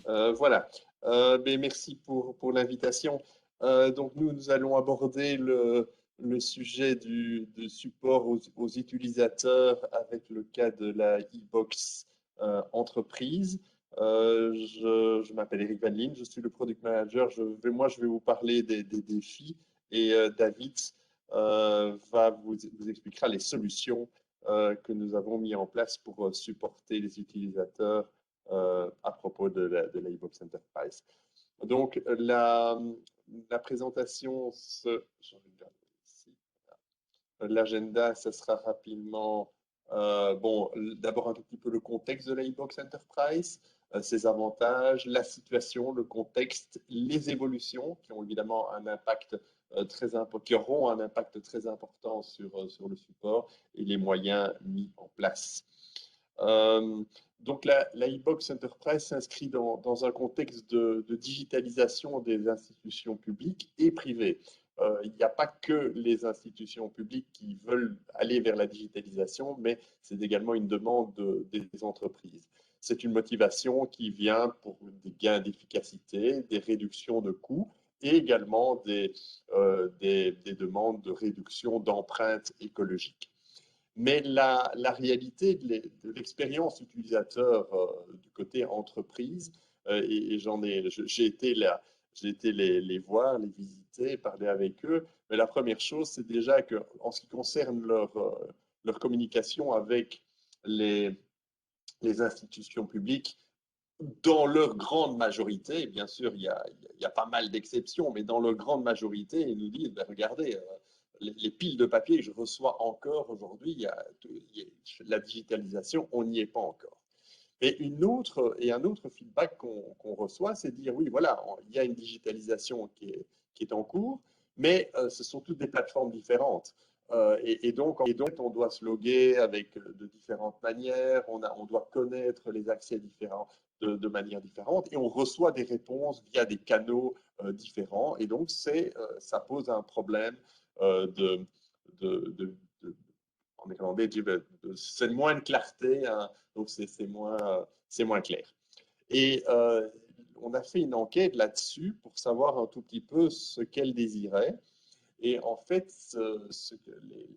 Voilà. Mais merci pour l'invitation. Donc, nous allons aborder le sujet du support aux utilisateurs avec le cas de la e-box entreprise. Je m'appelle Eric Van Lien, je suis le product manager. Je vais vous parler des défis et David vous expliquera les solutions que nous avons mis en place pour supporter les utilisateurs à propos de la e-box Enterprise. Donc, la présentation, je regarde ici, l'agenda, ça sera rapidement, bon, d'abord un tout petit peu le contexte de la e-box Enterprise, ses avantages, la situation, le contexte, les évolutions qui ont évidemment un impact qui auront un impact très important sur le support et les moyens mis en place. Donc, la e-box Enterprise s'inscrit dans un contexte de digitalisation des institutions publiques et privées. Il n'y a pas que les institutions publiques qui veulent aller vers la digitalisation, mais c'est également une demande des entreprises. C'est une motivation qui vient pour des gains d'efficacité, des réductions de coûts et également des demandes de réduction d'empreintes écologiques. Mais la réalité de l'expérience utilisateur du côté entreprise, et j'ai été les voir, les visiter, parler avec eux. Mais la première chose, c'est déjà qu'en ce qui concerne leur communication avec les institutions publiques, dans leur grande majorité, bien sûr, il y a pas mal d'exceptions, mais dans leur grande majorité, ils nous disent, ben, regardez, les piles de papier que je reçois encore aujourd'hui, la digitalisation, on n'y est pas encore. Et un autre feedback qu'on reçoit, c'est de dire, oui, voilà, il y a une digitalisation qui est en cours, mais ce sont toutes des plateformes différentes. Et donc, on doit se loguer de différentes manières, on doit connaître les accès différents de manière différente, et on reçoit des réponses via des canaux différents. Et donc, ça pose un problème de, en néerlandais, c'est moins de clarté, hein, donc c'est moins clair. Et on a fait une enquête là-dessus pour savoir un tout petit peu ce qu'elle désirait. Et en fait, les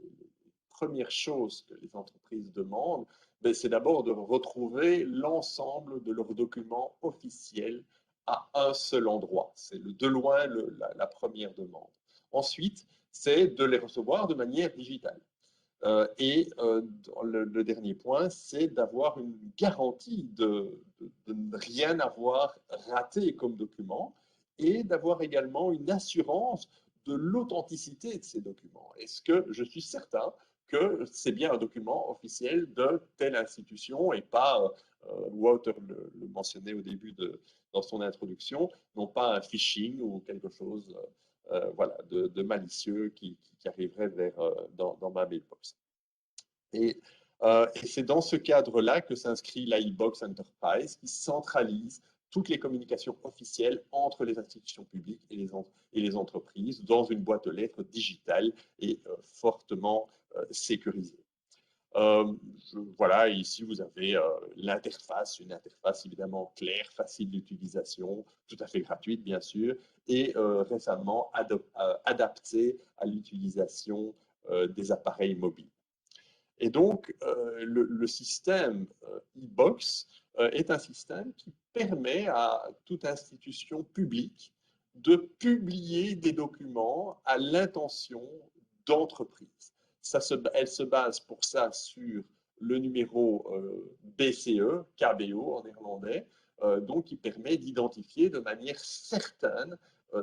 premières choses que les entreprises demandent, ben, c'est d'abord de retrouver l'ensemble de leurs documents officiels à un seul endroit. C'est de loin la première demande. Ensuite, c'est de les recevoir de manière digitale. Le dernier point, c'est d'avoir une garantie de ne rien avoir raté comme document et d'avoir également une assurance de l'authenticité de ces documents. Est-ce que je suis certain que c'est bien un document officiel de telle institution et pas, Wouter le mentionnait au début dans son introduction, non pas un phishing ou quelque chose voilà, de malicieux qui arriverait dans ma mailbox. Et c'est dans ce cadre-là que s'inscrit l'iBox Enterprise, qui centralise toutes les communications officielles entre les institutions publiques et les entreprises dans une boîte aux lettres digitale et fortement sécurisée. Voilà, ici vous avez l'interface, une interface évidemment claire, facile d'utilisation, tout à fait gratuite bien sûr, et récemment adaptée à l'utilisation des appareils mobiles. Et donc, le système e-box est un système qui permet à toute institution publique de publier des documents à l'intention d'entreprise. Elle se base pour ça sur le numéro BCE, KBO en néerlandais, donc qui permet d'identifier de manière certaine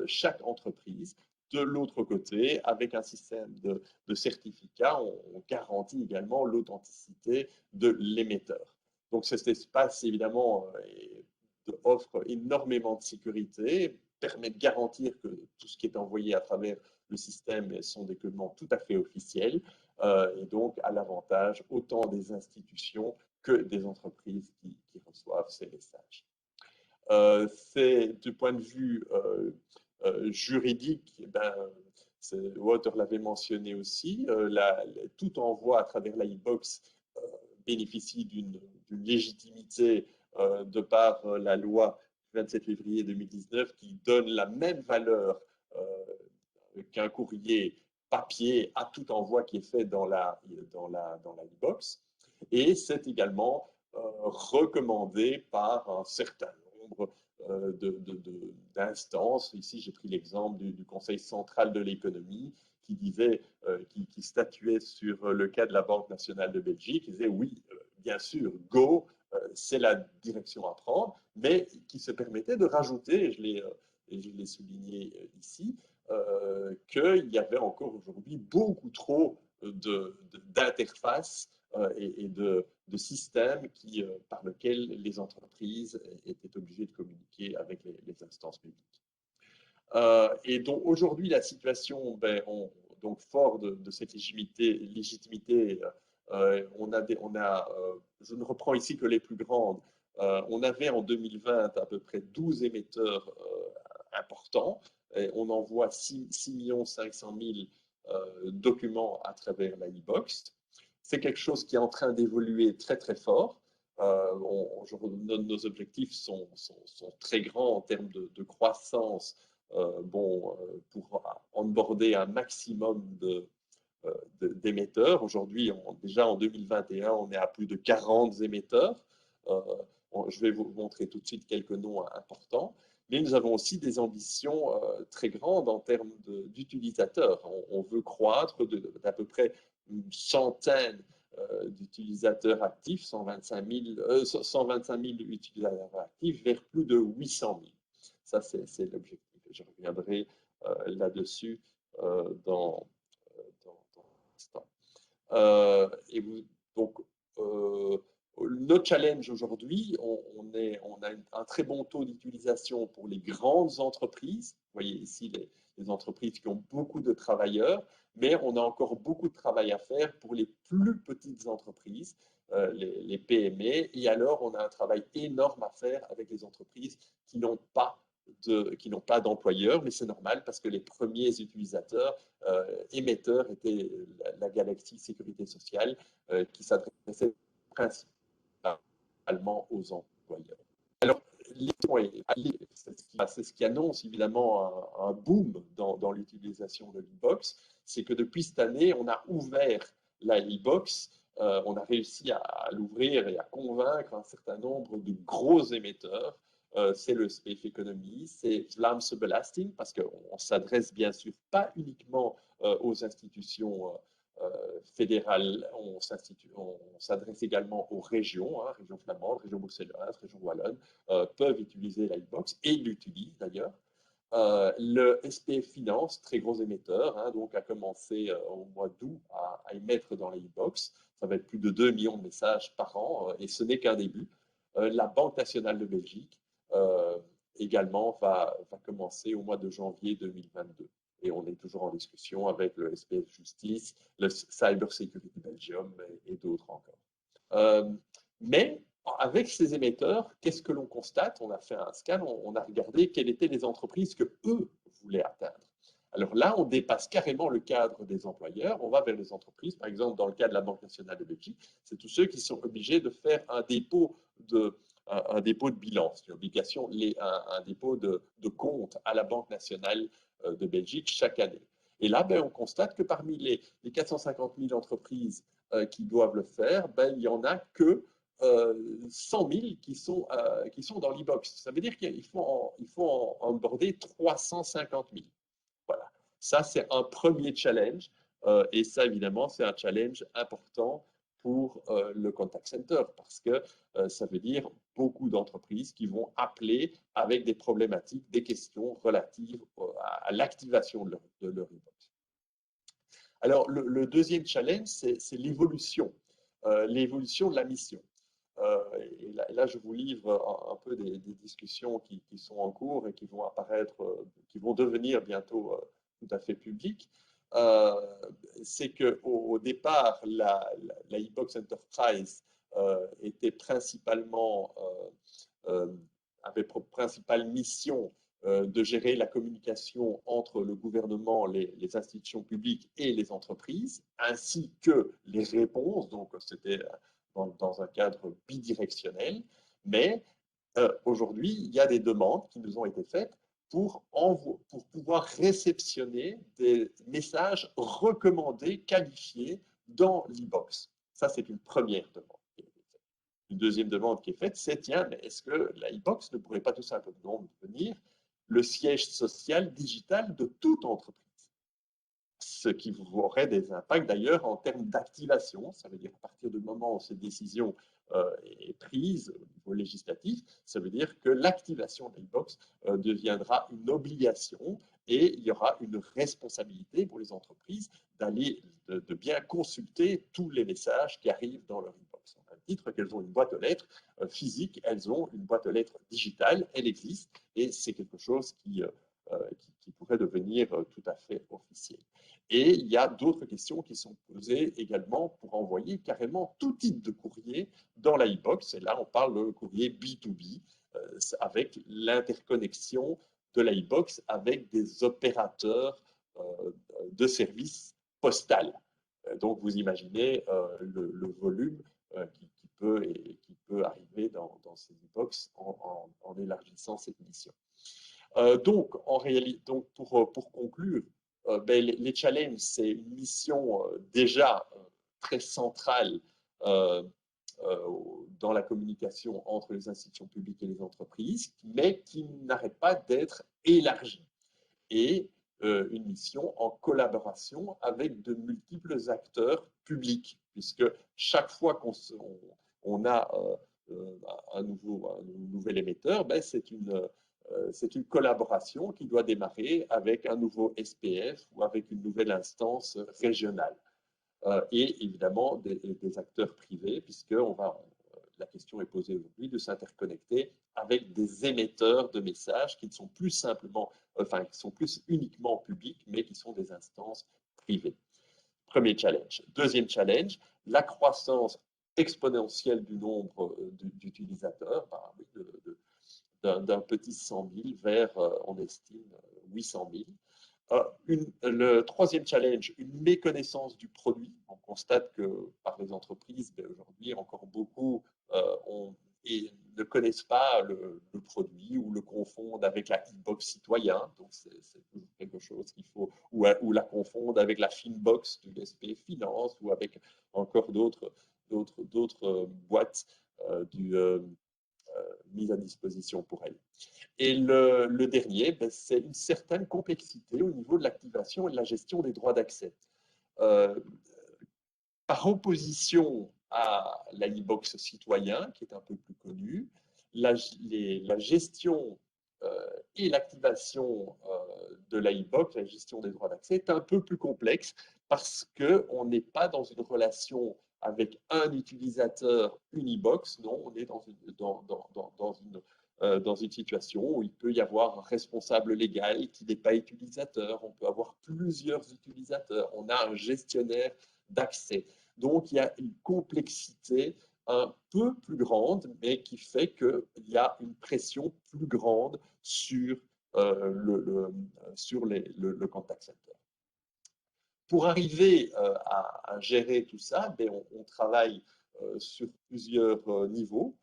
chaque entreprise. De l'autre côté, avec un système de certificats, on garantit également l'authenticité de l'émetteur. Donc cet espace, évidemment, offre énormément de sécurité, permet de garantir que tout ce qui est envoyé à travers le système sont des documents tout à fait officiels, et donc à l'avantage autant des institutions que des entreprises qui reçoivent ces messages. C'est du point de vue juridique, ben, Wouter l'avait mentionné aussi, tout envoi à travers la e-box bénéficie d'une légitimité de par la loi 27 février 2019 qui donne la même valeur qu'un courrier papier à tout envoi qui est fait dans la e-box. Et c'est également recommandé par un certain nombre d'instances. Ici, j'ai pris l'exemple du Conseil central de l'économie qui disait, qui statuait sur le cas de la Banque nationale de Belgique. Il disait oui, bien sûr, go, c'est la direction à prendre, mais qui se permettait de rajouter, et je l'ai souligné ici, qu'il y avait encore aujourd'hui beaucoup trop d'interfaces et de systèmes par lesquels les entreprises étaient obligées de communiquer avec les instances publiques. Et donc aujourd'hui, la situation, donc fort de cette légitimité, je ne reprends ici que les plus grandes. On avait en 2020 à peu près 12 émetteurs importants. Et on envoie 6 500 000 documents à travers la e-box. C'est quelque chose qui est en train d'évoluer très très fort. Nos objectifs sont très grands en termes de croissance. Pour onboarder un maximum d'émetteurs. Aujourd'hui, déjà en 2021, on est à plus de 40 émetteurs. Je vais vous montrer tout de suite quelques noms importants. Mais nous avons aussi des ambitions très grandes en termes d'utilisateurs. On veut croître d'à peu près une centaine d'utilisateurs actifs, 125 000 utilisateurs actifs, vers plus de 800 000. Ça, c'est l'objectif. Je reviendrai là-dessus dans l'instant. Donc, notre challenge aujourd'hui, on a un très bon taux d'utilisation pour les grandes entreprises. Vous voyez ici les entreprises qui ont beaucoup de travailleurs, mais on a encore beaucoup de travail à faire pour les plus petites entreprises, les PME. Et alors, on a un travail énorme à faire avec les entreprises qui n'ont pas d'employeurs, mais c'est normal parce que les premiers utilisateurs, émetteurs, étaient la galaxie sécurité sociale qui s'adressait principalement aux employeurs. Alors, c'est ce qui annonce évidemment un boom dans l'utilisation de l'e-box, c'est que depuis cette année, on a ouvert la e-box, on a réussi à l'ouvrir et à convaincre un certain nombre de gros émetteurs. C'est le SPF Economy, c'est Vlaamse parce qu'on s'adresse bien sûr pas uniquement aux institutions fédérales, on s'adresse également aux régions, région flamande, région bruxelloise, région wallonne, peuvent utiliser la e-box et l'utilisent d'ailleurs. Le SPF Finance, très gros émetteur, donc a commencé au mois d'août à émettre dans la e-box. Ça va être plus de 2 millions de messages par an et ce n'est qu'un début. La Banque nationale de Belgique également va commencer au mois de janvier 2022. Et on est toujours en discussion avec le SPF Justice, le Cyber Security Belgium et d'autres encore. Mais avec ces émetteurs, qu'est-ce que l'on constate? On a fait un scan, on a regardé quelles étaient les entreprises que eux voulaient atteindre. Alors là, on dépasse carrément le cadre des employeurs, on va vers les entreprises. Par exemple, dans le cas de la Banque nationale de Belgique, c'est tous ceux qui sont obligés de faire un dépôt de bilan, c'est une obligation, un dépôt de compte à la Banque nationale de Belgique chaque année. Et là, on constate que parmi les 450 000 entreprises qui doivent le faire, il n'y en a que 100 000 qui sont dans l'e-box. Ça veut dire qu'il faut en onboarder 350 000. Voilà. Ça, c'est un premier challenge. Et ça, évidemment, c'est un challenge important pour le contact center parce que ça veut dire beaucoup d'entreprises qui vont appeler avec des problématiques, des questions relatives à l'activation de leur e-box. Alors, le deuxième challenge, c'est l'évolution de la mission. Et là, je vous livre un peu des discussions qui sont en cours et qui vont apparaître, qui vont devenir bientôt tout à fait publiques. C'est qu'au départ, la e-box Enterprise était principalement, avait pour principale mission de gérer la communication entre le gouvernement, les institutions publiques et les entreprises, ainsi que les réponses. Donc, c'était dans un cadre bidirectionnel, mais aujourd'hui, il y a des demandes qui nous ont été faites pour pouvoir réceptionner des messages recommandés, qualifiés dans l'e-box. Ça, c'est une première demande. Une deuxième demande qui est faite, c'est tiens, mais est-ce que la e-box ne pourrait pas tout simplement devenir le siège social digital de toute entreprise? Ce qui aurait des impacts d'ailleurs en termes d'activation. Ça veut dire à partir du moment où cette décision est prise au niveau législatif, ça veut dire que l'activation de l'e-box deviendra une obligation et il y aura une responsabilité pour les entreprises d'aller de bien consulter tous les messages qui arrivent dans leur e-box. Au même titre qu'elles ont une boîte aux lettres physique, elles ont une boîte aux lettres digitale, elle existe et c'est quelque chose qui pourrait devenir tout à fait officiel. Et il y a d'autres questions qui sont posées également pour envoyer carrément tout type de courrier dans la e-box. Et là, on parle de courrier B2B avec l'interconnexion de la e-box avec des opérateurs de services postal. Donc, vous imaginez le volume qui peut arriver dans ces e-box en élargissant cette mission. Donc, en réalité, donc pour conclure, les challenges, c'est une mission déjà très centrale dans la communication entre les institutions publiques et les entreprises, mais qui n'arrête pas d'être élargie. Et une mission en collaboration avec de multiples acteurs publics, puisque chaque fois qu'on a un nouvel émetteur, c'est une collaboration qui doit démarrer avec un nouveau SPF ou avec une nouvelle instance régionale. Et évidemment des acteurs privés, puisque la question est posée aujourd'hui de s'interconnecter avec des émetteurs de messages qui ne sont plus simplement, enfin, qui sont plus uniquement publics, mais qui sont des instances privées. Premier challenge. Deuxième challenge, la croissance exponentielle du nombre d'utilisateurs, d'un petit 100 000 vers, on estime, 800 000. Le troisième challenge, une méconnaissance du produit. On constate que par les entreprises, aujourd'hui, encore beaucoup ne connaissent pas le produit ou le confondent avec la e-box citoyen. Donc, c'est toujours quelque chose qu'il faut, ou la confondent avec la Finbox du SP Finance ou avec encore d'autres boîtes mises à disposition pour elles. Et le dernier, c'est une certaine complexité au niveau de l'activation et de la gestion des droits d'accès. Par opposition à la e-box citoyen, qui est un peu plus connue, la gestion et l'activation de la e-box, la gestion des droits d'accès, est un peu plus complexe parce qu'on n'est pas dans une relation avec un utilisateur, une e-box, non, on est dans une situation où il peut y avoir un responsable légal qui n'est pas utilisateur, on peut avoir plusieurs utilisateurs, on a un gestionnaire d'accès. Donc, il y a une complexité un peu plus grande, mais qui fait qu'il y a une pression plus grande sur le contact center. Pour arriver à gérer tout ça, on travaille sur plusieurs niveaux.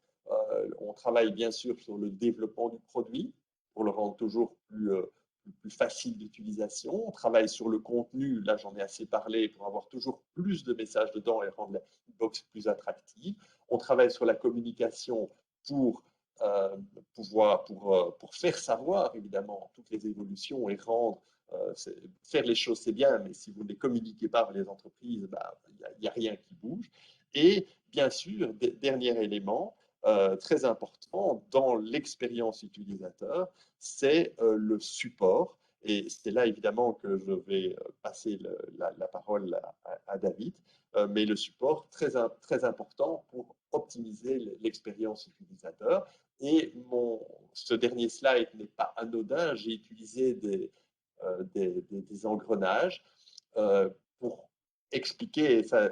On travaille bien sûr sur le développement du produit pour le rendre toujours plus facile d'utilisation. On travaille sur le contenu, là j'en ai assez parlé, pour avoir toujours plus de messages dedans et rendre la box plus attractive. On travaille sur la communication pour faire savoir évidemment toutes les évolutions et rendre faire les choses, c'est bien, mais si vous ne les communiquez pas avec les entreprises, il n'y a rien qui bouge. Et bien sûr, dernier élément très important dans l'expérience utilisateur, c'est le support. Et c'est là évidemment que je vais passer la parole à David, mais le support très important pour optimiser l'expérience utilisateur. Et ce dernier slide n'est pas anodin, j'ai utilisé des engrenages pour expliquer, et ça,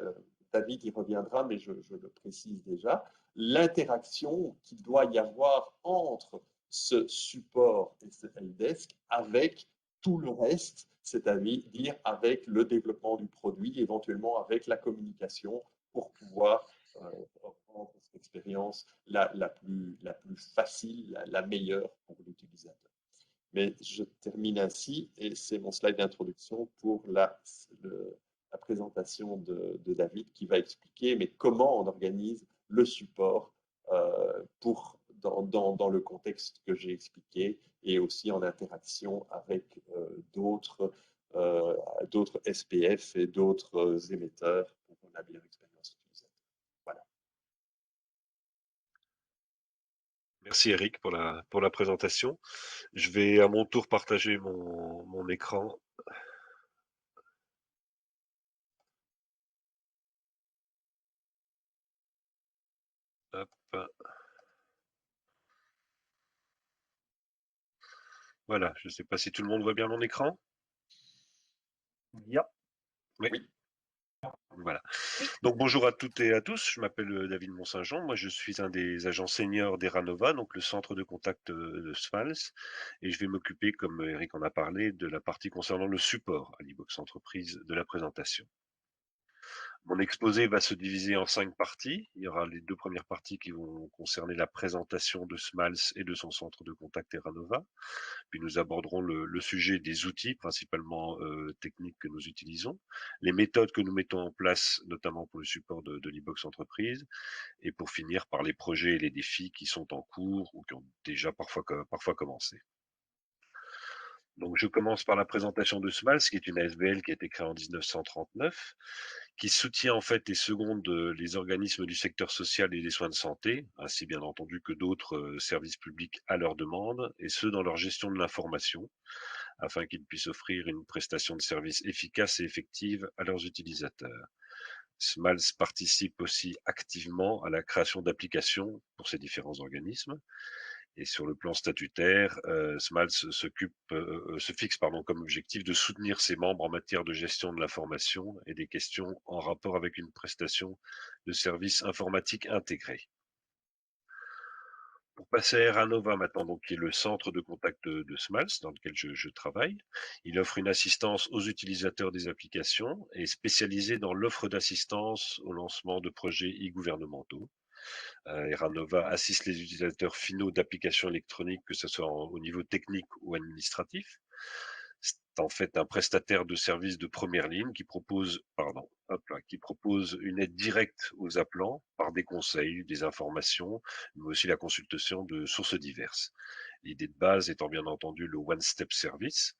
David y reviendra, mais je le précise déjà, l'interaction qu'il doit y avoir entre ce support et ce helpdesk avec tout le reste, c'est-à-dire avec le développement du produit, éventuellement avec la communication pour pouvoir rendre cette expérience la plus facile, la meilleure pour l'utilisateur. Mais je termine ainsi, et c'est mon slide d'introduction pour la présentation de David qui va expliquer mais comment on organise le support dans le contexte que j'ai expliqué et aussi en interaction avec d'autres SPF et d'autres émetteurs pour la meilleure expérience utilisateur. Voilà. Merci Eric pour la présentation. Je vais à mon tour partager mon écran. Hop. Voilà, je ne sais pas si tout le monde voit bien mon écran. Yeah. Oui. Oui. Voilà. Donc bonjour à toutes et à tous, je m'appelle David Mont-Saint-Jean, moi je suis un des agents seniors d'Eranova, donc le centre de contact de SMALS, et je vais m'occuper, comme Eric en a parlé, de la partie concernant le support à l'e-box entreprise de la présentation. Mon exposé va se diviser en 5 parties. Il y aura les 2 premières parties qui vont concerner la présentation de SMALS et de son centre de contact Eranova. Puis nous aborderons le sujet des outils, principalement techniques que nous utilisons, les méthodes que nous mettons en place, notamment pour le support de l'e-box entreprise, et pour finir par les projets et les défis qui sont en cours ou qui ont déjà parfois commencé. Donc je commence par la présentation de SMALS, qui est une ASBL qui a été créée en 1939, qui soutient en fait et seconde les organismes du secteur social et des soins de santé, ainsi bien entendu que d'autres services publics à leur demande, et ce dans leur gestion de l'information, afin qu'ils puissent offrir une prestation de service efficace et effective à leurs utilisateurs. SMALS participe aussi activement à la création d'applications pour ces différents organismes. Et sur le plan statutaire, SMALS se fixe comme objectif de soutenir ses membres en matière de gestion de l'information et des questions en rapport avec une prestation de services informatiques intégrés. Pour passer à Eranova maintenant, donc, qui est le centre de contact de SMALS dans lequel je travaille, il offre une assistance aux utilisateurs des applications et est spécialisé dans l'offre d'assistance au lancement de projets e-gouvernementaux. Eranova assiste les utilisateurs finaux d'applications électroniques, que ce soit au niveau technique ou administratif. C'est en fait un prestataire de services de première ligne qui propose une aide directe aux appelants par des conseils, des informations, mais aussi la consultation de sources diverses. L'idée de base étant bien entendu le one-step service,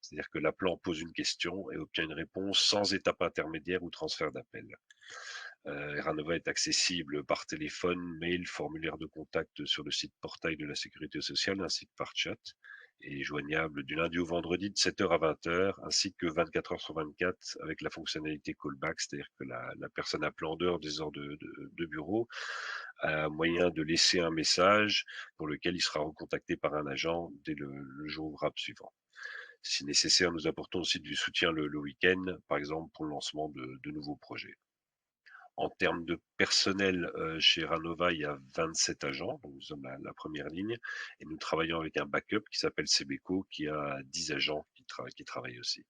c'est-à-dire que l'appelant pose une question et obtient une réponse sans étape intermédiaire ou transfert d'appel. Eranova est accessible par téléphone, mail, formulaire de contact sur le site portail de la sécurité sociale ainsi que par chat, et joignable du lundi au vendredi de 7h à 20h ainsi que 24h sur 24 avec la fonctionnalité callback, c'est-à-dire que la personne appelant en dehors des heures de bureau a moyen de laisser un message pour lequel il sera recontacté par un agent dès le jour ouvrable suivant. Si nécessaire, nous apportons aussi du soutien le week-end, par exemple pour le lancement de nouveaux projets. En termes de personnel, chez Eranova, il y a 27 agents, donc nous sommes la première ligne, et nous travaillons avec un backup qui s'appelle Sebeco, qui a 10 agents qui travaillent aussi.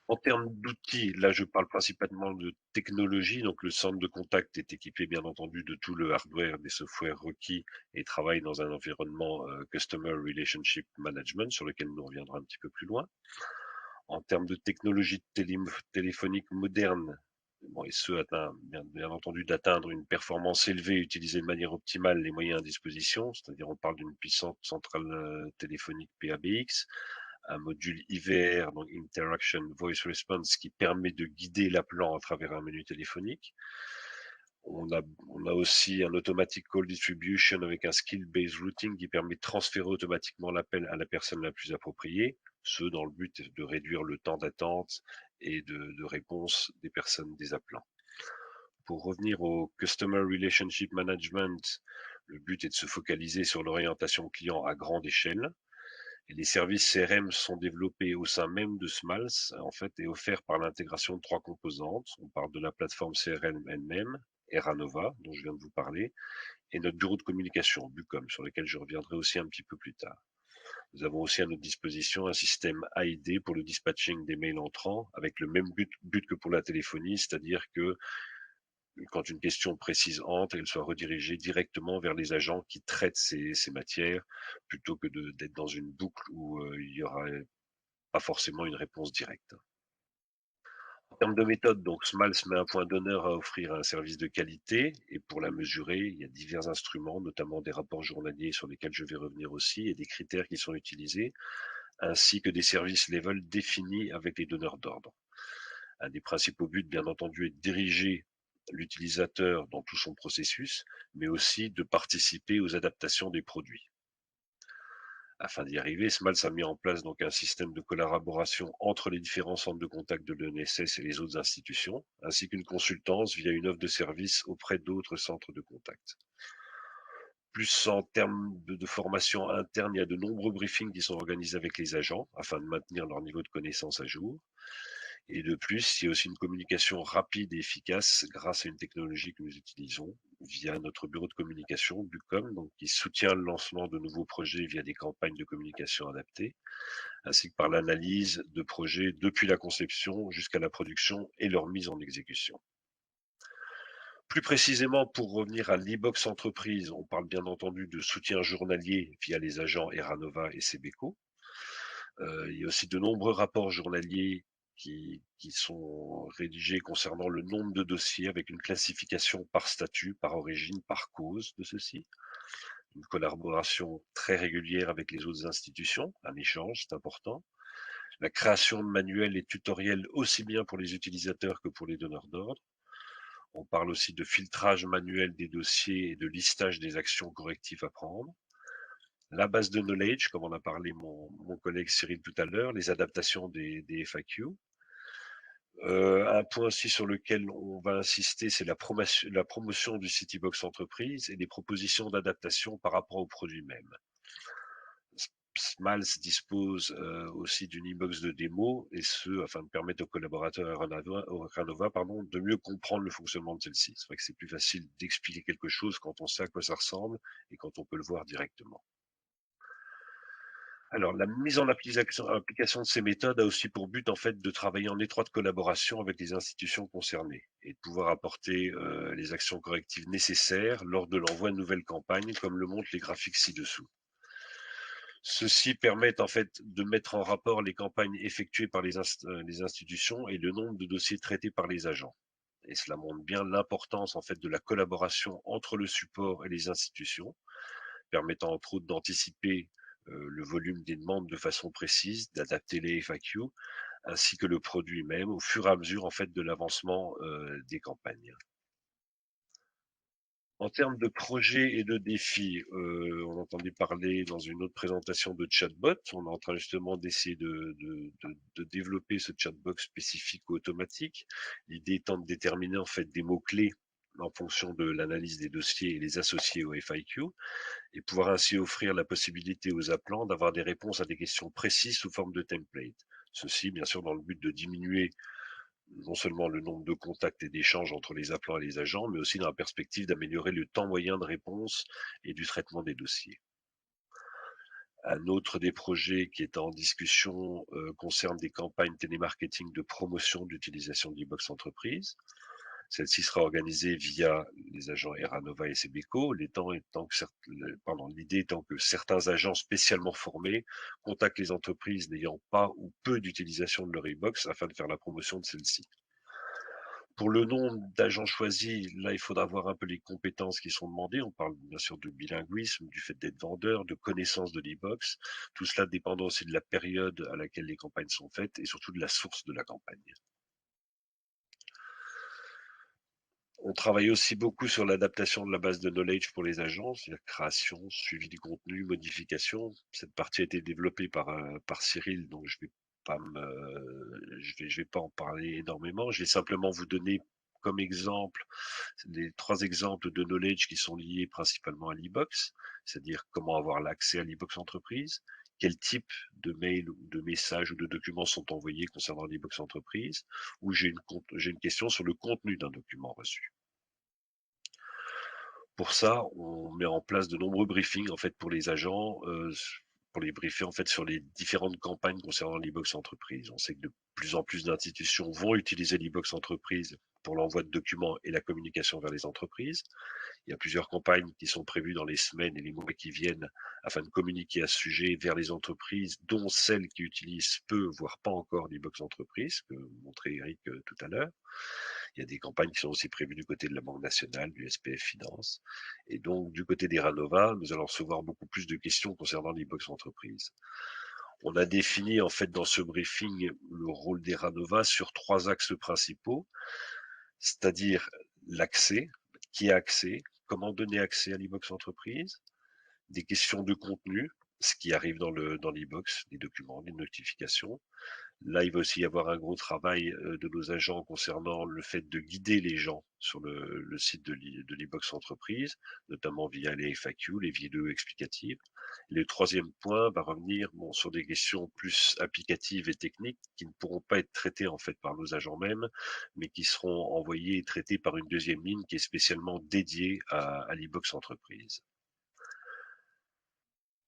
En termes d'outils, là je parle principalement de technologie, donc le centre de contact est équipé bien entendu de tout le hardware, des softwares requis et travaille dans un environnement Customer Relationship Management sur lequel nous reviendrons un petit peu plus loin. En termes de technologie téléphonique moderne, et ce, bien entendu, d'atteindre une performance élevée et utiliser de manière optimale les moyens à disposition, c'est-à-dire on parle d'une puissante centrale téléphonique PABX, un module IVR, donc Interaction Voice Response, qui permet de guider l'appelant à travers un menu téléphonique. On a aussi un automatic call distribution avec un skill-based routing qui permet de transférer automatiquement l'appel à la personne la plus appropriée, ce dans le but de réduire le temps d'attente et de réponse des appelants. Pour revenir au Customer Relationship Management, le but est de se focaliser sur l'orientation client à grande échelle. Et les services CRM sont développés au sein même de SMALS, en fait, et offerts par l'intégration de 3 composantes. On parle de la plateforme CRM elle-même, Eranova, dont je viens de vous parler, et notre bureau de communication, Bucom, sur lequel je reviendrai aussi un petit peu plus tard. Nous avons aussi à notre disposition un système AID pour le dispatching des mails entrants avec le même but que pour la téléphonie, c'est-à-dire que quand une question précise entre, elle soit redirigée directement vers les agents qui traitent ces matières plutôt que d'être dans une boucle où il y aura pas forcément une réponse directe. En termes de méthode, donc Smals met un point d'honneur à offrir un service de qualité et pour la mesurer, il y a divers instruments, notamment des rapports journaliers sur lesquels je vais revenir aussi et des critères qui sont utilisés, ainsi que des services level définis avec les donneurs d'ordre. Un des principaux buts, bien entendu, est de diriger l'utilisateur dans tout son processus, mais aussi de participer aux adaptations des produits. Afin d'y arriver, Smals a mis en place donc un système de collaboration entre les différents centres de contact de l'ENSS et les autres institutions, ainsi qu'une consultance via une offre de service auprès d'autres centres de contact. Plus en termes de formation interne, il y a de nombreux briefings qui sont organisés avec les agents afin de maintenir leur niveau de connaissance à jour. Et de plus, il y a aussi une communication rapide et efficace grâce à une technologie que nous utilisons via notre bureau de communication, Bucom, donc qui soutient le lancement de nouveaux projets via des campagnes de communication adaptées, ainsi que par l'analyse de projets depuis la conception jusqu'à la production et leur mise en exécution. Plus précisément, pour revenir à l'e-box entreprise, on parle bien entendu de soutien journalier via les agents Eranova et Sebeco. Il y a aussi de nombreux rapports journaliers qui sont rédigés concernant le nombre de dossiers avec une classification par statut, par origine, par cause de ceci. Une collaboration très régulière avec les autres institutions, un échange, c'est important. La création de manuels et tutoriels aussi bien pour les utilisateurs que pour les donneurs d'ordre. On parle aussi de filtrage manuel des dossiers et de listage des actions correctives à prendre. La base de knowledge, comme en a parlé mon collègue Cyril tout à l'heure, les adaptations des FAQ. Un point aussi sur lequel on va insister, c'est la promotion du Citybox Entreprise et des propositions d'adaptation par rapport au produit même. Smals dispose aussi d'une e-box de démo, et ce, afin de permettre aux collaborateurs Ranova de mieux comprendre le fonctionnement de celle-ci. C'est vrai que c'est plus facile d'expliquer quelque chose quand on sait à quoi ça ressemble et quand on peut le voir directement. Alors, la mise en application de ces méthodes a aussi pour but, en fait, de travailler en étroite collaboration avec les institutions concernées et de pouvoir apporter les actions correctives nécessaires lors de l'envoi de nouvelles campagnes, comme le montrent les graphiques ci-dessous. Ceux-ci permettent, en fait, de mettre en rapport les campagnes effectuées par les institutions et le nombre de dossiers traités par les agents. Et cela montre bien l'importance, en fait, de la collaboration entre le support et les institutions, permettant entre autres d'anticiper le volume des demandes de façon précise, d'adapter les FAQ, ainsi que le produit même au fur et à mesure en fait de l'avancement des campagnes. En termes de projets et de défis, on entendait parler dans une autre présentation de chatbot. On est en train justement d'essayer de développer ce chatbot spécifique ou automatique. L'idée étant de déterminer en fait des mots-clés en fonction de l'analyse des dossiers et les associer au FAQ, et pouvoir ainsi offrir la possibilité aux appelants d'avoir des réponses à des questions précises sous forme de template. Ceci, bien sûr, dans le but de diminuer non seulement le nombre de contacts et d'échanges entre les appelants et les agents, mais aussi dans la perspective d'améliorer le temps moyen de réponse et du traitement des dossiers. Un autre des projets qui est en discussion concerne des campagnes télémarketing de promotion d'utilisation d'e-box entreprise. Celle-ci sera organisée via les agents Eranova et Sebeco, l'idée étant que certains agents spécialement formés contactent les entreprises n'ayant pas ou peu d'utilisation de leur e-box afin de faire la promotion de celle-ci. Pour le nombre d'agents choisis, là, il faudra voir un peu les compétences qui sont demandées. On parle bien sûr de bilinguisme, du fait d'être vendeur, de connaissance de l'e-box. Tout cela dépendant aussi de la période à laquelle les campagnes sont faites et surtout de la source de la campagne. On travaille aussi beaucoup sur l'adaptation de la base de knowledge pour les agents, c'est-à-dire création, suivi du contenu, modification. Cette partie a été développée par Cyril, donc je vais pas en parler énormément. Je vais simplement vous donner comme exemple les 3 exemples de knowledge qui sont liés principalement à l'e-box, c'est-à-dire comment avoir l'accès à l'e-box entreprise, quel type de mail ou de messages ou de documents sont envoyés concernant l'e-box entreprise, ou j'ai une question sur le contenu d'un document reçu. Pour ça, on met en place de nombreux briefings en fait pour les agents pour les briefer en fait sur les différentes campagnes concernant l'e-box entreprise. On sait que de plus en plus d'institutions vont utiliser l'e-box entreprise pour l'envoi de documents et la communication vers les entreprises. Il y a plusieurs campagnes qui sont prévues dans les semaines et les mois qui viennent afin de communiquer à ce sujet vers les entreprises, dont celles qui utilisent peu, voire pas encore l'e-box entreprise, que montrait Eric tout à l'heure. Il y a des campagnes qui sont aussi prévues du côté de la Banque nationale, du SPF Finance. Et donc, du côté des Ranova, nous allons recevoir beaucoup plus de questions concernant l'e-box entreprise. On a défini, en fait, dans ce briefing, le rôle des Ranova sur 3 axes principaux, c'est-à-dire l'accès, qui a accès, comment donner accès à l'e-box entreprise, des questions de contenu, ce qui arrive dans l'e-box, les documents, les notifications. Là, il va aussi y avoir un gros travail de nos agents concernant le fait de guider les gens sur le site de l'e-box entreprise, notamment via les FAQ, les vidéos explicatives. Le troisième point va revenir sur des questions plus applicatives et techniques qui ne pourront pas être traitées en fait par nos agents mêmes, mais qui seront envoyées et traitées par une deuxième ligne qui est spécialement dédiée à l'e-box entreprise.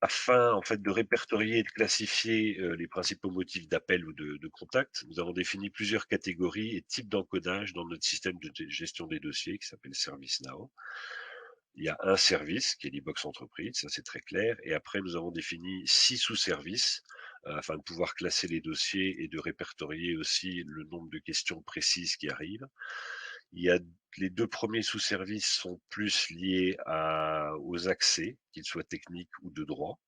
Afin en fait de répertorier et de classifier les principaux motifs d'appel ou de contact, nous avons défini plusieurs catégories et types d'encodage dans notre système de gestion des dossiers qui s'appelle ServiceNow. Il y a un service qui est l'e-box entreprise, ça c'est très clair. Et après, nous avons défini 6 sous-services afin de pouvoir classer les dossiers et de répertorier aussi le nombre de questions précises qui arrivent. Il y a les 2 premiers sous-services sont plus liés aux accès, qu'ils soient techniques ou de droit.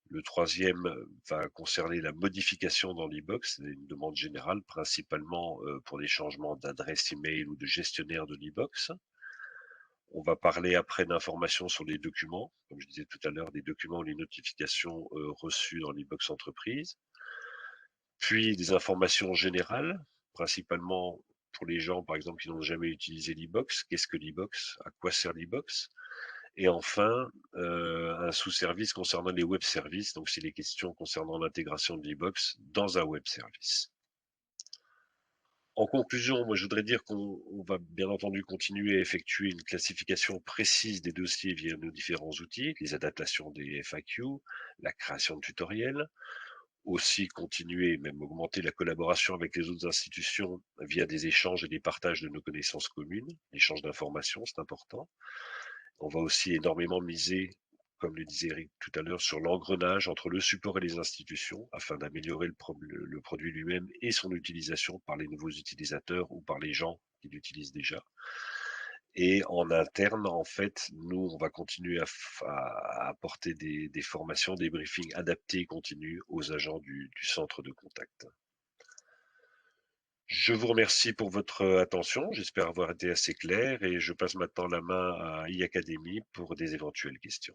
Le troisième va concerner la modification dans l'e-box, c'est une demande générale, principalement pour les changements d'adresse email ou de gestionnaire de l'e-box. On va parler après d'informations sur les documents, comme je disais tout à l'heure, des documents ou les notifications reçues dans l'e-box entreprise. Puis des informations générales, principalement pour les gens, par exemple, qui n'ont jamais utilisé l'e-box. Qu'est-ce que l'e-box? À quoi sert l'e-box? Et enfin, un sous-service concernant les web services. Donc, c'est les questions concernant l'intégration de l'e-box dans un web service. En conclusion, moi, je voudrais dire qu'on va bien entendu continuer à effectuer une classification précise des dossiers via nos différents outils, les adaptations des FAQ, la création de tutoriels, aussi continuer, même augmenter la collaboration avec les autres institutions via des échanges et des partages de nos connaissances communes, l'échange d'informations, c'est important. On va aussi énormément miser, comme le disait Eric tout à l'heure, sur l'engrenage entre le support et les institutions afin d'améliorer le produit lui-même et son utilisation par les nouveaux utilisateurs ou par les gens qui l'utilisent déjà. Et en interne, en fait, nous, on va continuer à apporter des formations, des briefings adaptés et continus aux agents du centre de contact. Je vous remercie pour votre attention. J'espère avoir été assez clair et je passe maintenant la main à e-Academy pour des éventuelles questions.